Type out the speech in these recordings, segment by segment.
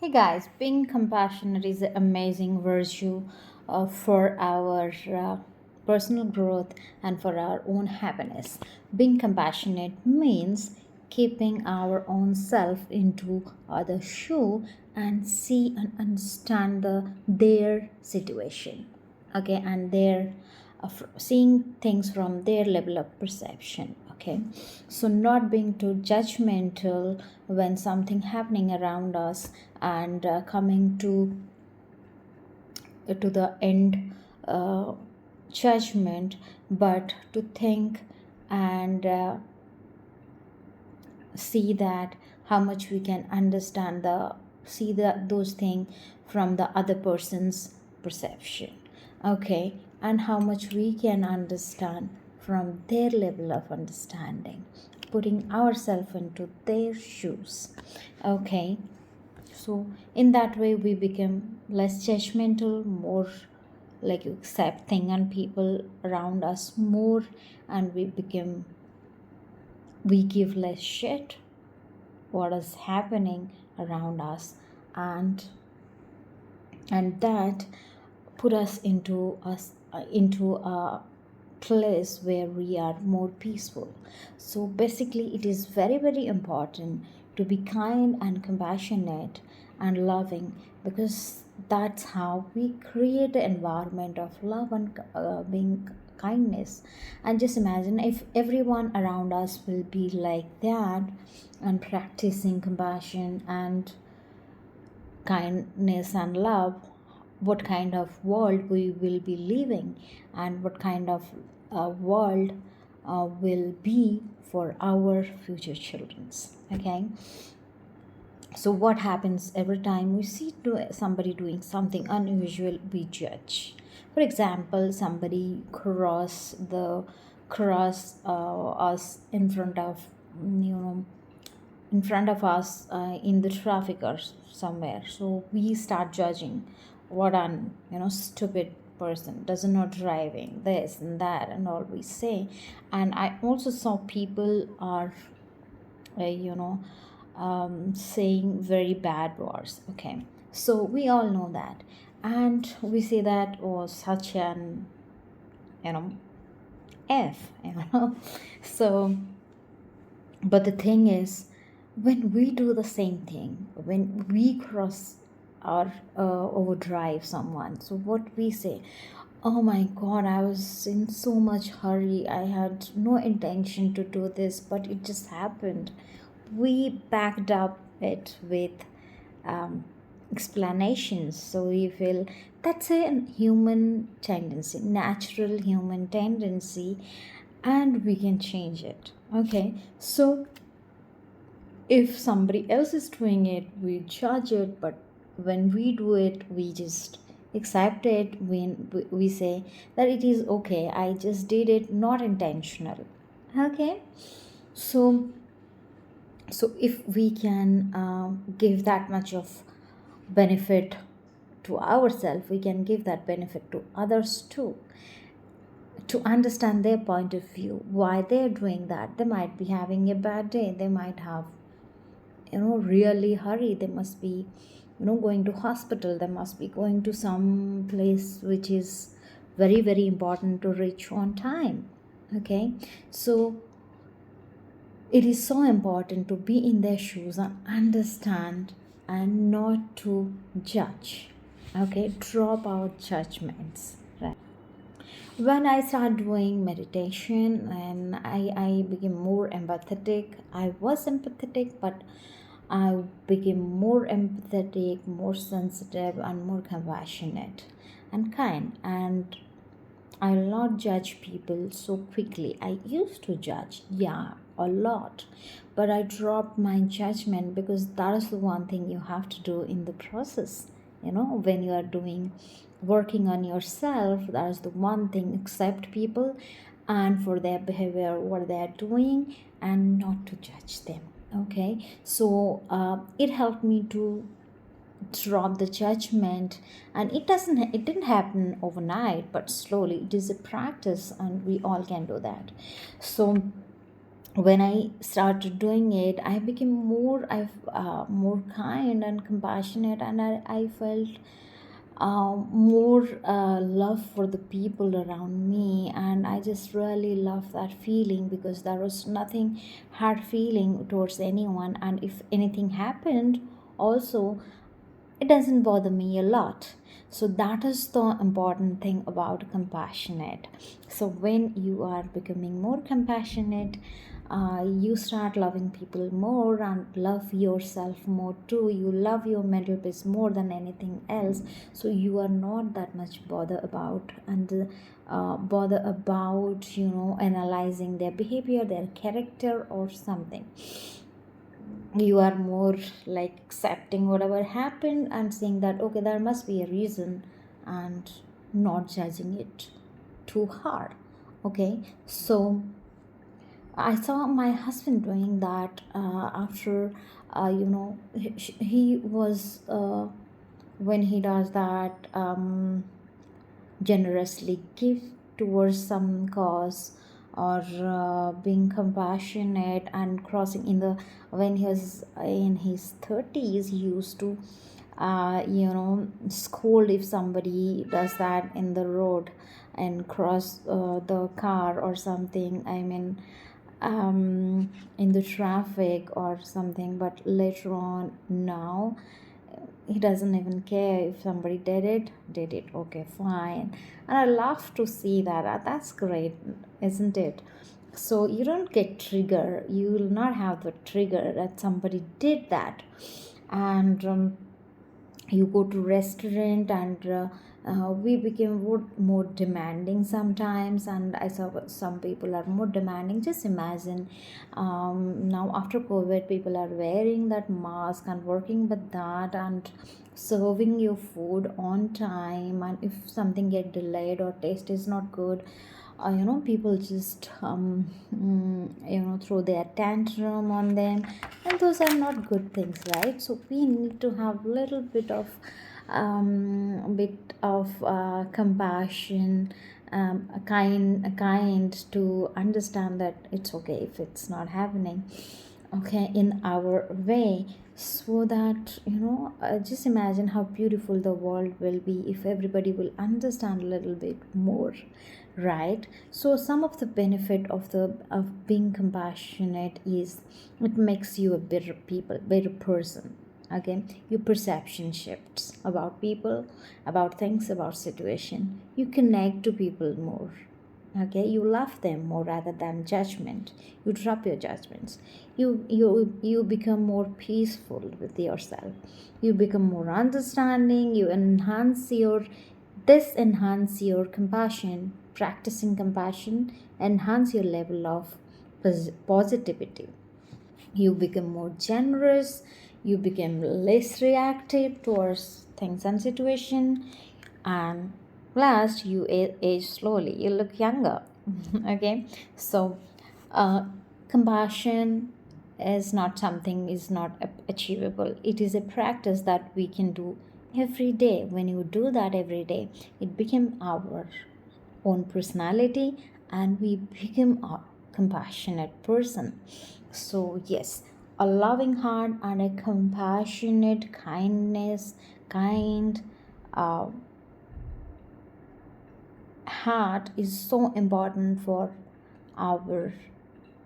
Hey guys, being compassionate is an amazing virtue for our personal growth and for our own happiness. Being compassionate means keeping our own self into other shoe and see and understand their situation. Okay, and their seeing things from their level of perception. Okay, so not being too judgmental when something happening around us and coming to the end judgment, but to think and see that how much we can understand the see those things from the other person's perception. Okay, and how much we can understand from their level of understanding, putting ourselves into their shoes. Okay, so in that way we become less judgmental, more like accepting and people around us more, and we give less shit what is happening around us, and that put us into a place where we are more peaceful. So basically it is very very important to be kind and compassionate and loving, because that's how we create an environment of love and being kindness. And just imagine if everyone around us will be like that and practicing compassion and kindness and love, what kind of world we will be living, and what kind of world will be for our future children's. Okay, so what happens every time we see somebody doing something unusual, we judge. For example, somebody cross us in front of, in front of us in the traffic or somewhere, so we start judging, what an stupid person, doesn't know driving, this and that and all we say. And I also saw people are uh, you know saying very bad words. Okay, so we all know that, and we say that, oh, such an you know f so, but the thing is, when we do the same thing, when we cross or overdrive someone, so what we say, oh my god, I was in so much hurry, I had no intention to do this, but it just happened. We backed up it with um, explanations. So we feel that's a human tendency, natural human tendency, and we can change it. Okay, so if somebody else is doing it, we judge it, but when we do it, we just accept it. When we say that it is okay, I just did it, not intentional. Okay, so if we can give that much of benefit to ourselves, we can give that benefit to others too, to understand their point of view, why they're doing that. They might be having a bad day, they might have really hurry, they must be going to hospital, they must be going to some place which is very very important to reach on time. Okay, so it is so important to be in their shoes and understand and not to judge. Okay, drop our judgments, right? When I started doing meditation and I became more empathetic, I was empathetic, but I became more empathetic, more sensitive, and more compassionate and kind. And I will not judge people so quickly. I used to judge, yeah, a lot. But I dropped my judgment, because that is the one thing you have to do in the process. When you are working on yourself, that is the one thing. Accept people and for their behavior, what they are doing, and not to judge them. Okay, so it helped me to drop the judgment, and it didn't happen overnight, but slowly. It is a practice and we all can do that. So when I started doing it, I became more kind and compassionate, and I felt more love for the people around me, and I just really love that feeling, because there was nothing hard feeling towards anyone, and if anything happened also, it doesn't bother me a lot. So that is the important thing about compassionate. So when you are becoming more compassionate, you start loving people more and love yourself more too. You love your mental peace more than anything else. So you are not that much bother about analyzing their behavior, their character, or something. You are more like accepting whatever happened and saying that okay, there must be a reason, and not judging it too hard. Okay, so I saw my husband doing that after he was when he does that, generously give towards some cause, or being compassionate and crossing in the when he was in his 30s, he used to scold if somebody does that in the road and cross the car or something, I mean, in the traffic or something. But later on, now he doesn't even care if somebody did it, okay, fine. And I love to see that. That's great, isn't it? So you don't get trigger, you will not have the trigger that somebody did that. And you go to restaurant, and we became more demanding sometimes, and I saw some people are more demanding. Just imagine, now after COVID, people are wearing that mask and working with that, and serving your food on time, and if something get delayed or taste is not good, people just throw their tantrum on them, and those are not good things, right? So we need to have little bit of compassion, a kind to understand that it's okay if it's not happening, okay, in our way. So that just imagine how beautiful the world will be if everybody will understand a little bit more, right? So some of the benefit of being compassionate is it makes you a better person. Okay, your perception shifts about people, about things, about situation. You connect to people more. Okay, you love them more rather than judgment. You drop your judgments. You become more peaceful with yourself. You become more understanding. You enhance your compassion. Practicing compassion enhance your level of positivity. You become more generous. You become less reactive towards things and situation. And last, you age slowly, you look younger. Okay, so uh, compassion is not achievable. It is a practice that we can do every day. When you do that every day, it become our own personality, and we become a compassionate person. So yes, a loving heart and a compassionate kind uh, heart is so important for our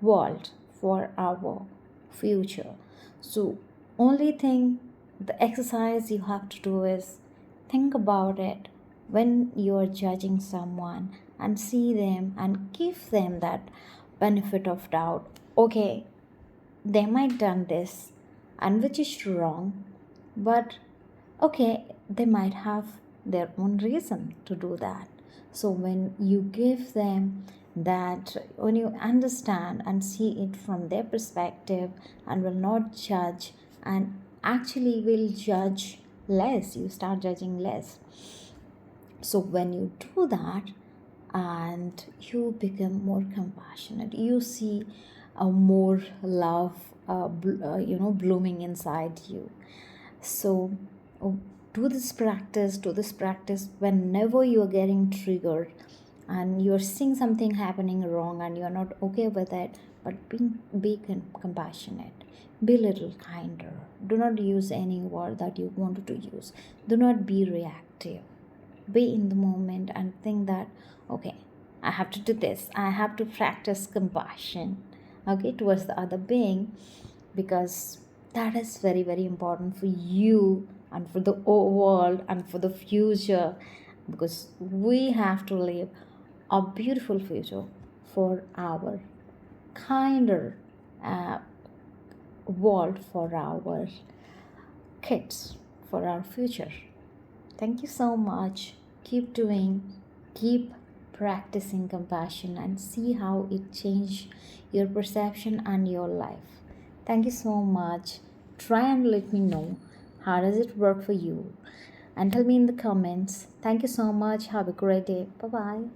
world, for our future. So only thing, the exercise you have to do is think about it when you are judging someone, and see them and give them that benefit of doubt. Okay, they might done this, and which is wrong, but okay, they might have their own reason to do that. So when you give them that, when you understand and see it from their perspective, and will not judge, and actually will judge less, you start judging less. So when you do that, and you become more compassionate, you see a more love blooming inside you. So oh, do this practice whenever you're getting triggered, and you're seeing something happening wrong and you're not okay with it. but be compassionate, be a little kinder. Do not use any word that you wanted to use. Do not be reactive. Be in the moment and think that, okay, I have to do this. I have to practice compassion, okay, towards the other being, because that is very, very important for you and for the world and for the future, because we have to live a beautiful future for our kinder uh, world, for our kids, for our future. Thank you so much. Keep doing, keep practicing compassion and see how it change your perception and your life. Thank you so much. Try and let me know how does it work for you, and tell me in the comments. Thank you so much. Have a great day. Bye bye.